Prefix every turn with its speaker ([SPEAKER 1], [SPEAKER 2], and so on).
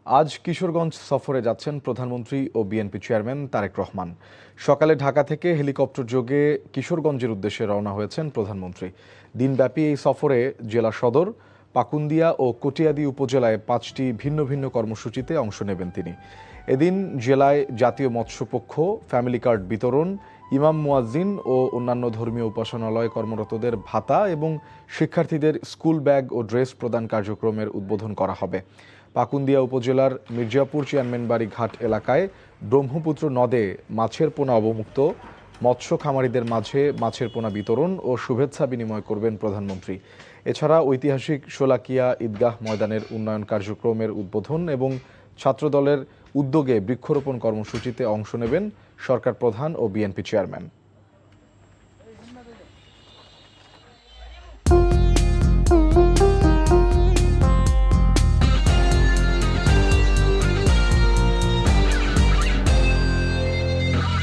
[SPEAKER 1] আজ কিশোরগঞ্জ সফরে যাচ্ছেন প্রধানমন্ত্রী ও বিএনপি চেয়ারম্যান তারেক রহমান। সকালে ঢাকা থেকে হেলিকপ্টার যোগে কিশোরগঞ্জের উদ্দেশ্যে রওনা হয়েছেন প্রধানমন্ত্রী। দিনব্যাপী এই সফরে জেলা সদর, পাকুন্দিয়া ও কটিয়াদি উপজেলায় 5টি ভিন্ন ভিন্ন কর্মসূচিতে অংশ নেবেন তিনি। এদিন জেলায় জাতীয় মৎস্যপক্ষ, ফ্যামিলি কার্ড বিতরণ, ইমাম মুয়াজ্জিন ও অন্যান্য ধর্মীয় উপাসনালয়ে কর্মরতদের ভাতা এবং শিক্ষার্থীদের স্কুল ব্যাগ ও ড্রেস প্রদান কার্যক্রমের উদ্বোধন করা হবে। পাকুন্দিয়া উপজেলার মির্জাপুর চেয়ারম্যানবাড়ি ঘাট এলাকায় ব্রহ্মপুত্র নদে মাছের পোনা অবমুক্ত, মৎস্য খামারিদের মাঝে মাছের পোনা বিতরণ ও শুভেচ্ছা বিনিময় করবেন প্রধানমন্ত্রী। এছাড়া ঐতিহাসিক শোলাকিয়া ঈদগাহ ময়দানের উন্নয়ন কার্যক্রমের উদ্বোধন এবং ছাত্রদলের উদ্যোগে বৃক্ষরোপণ কর্মসূচিতে অংশ নেবেন সরকার প্রধান ও বিএনপি চেয়ারম্যান।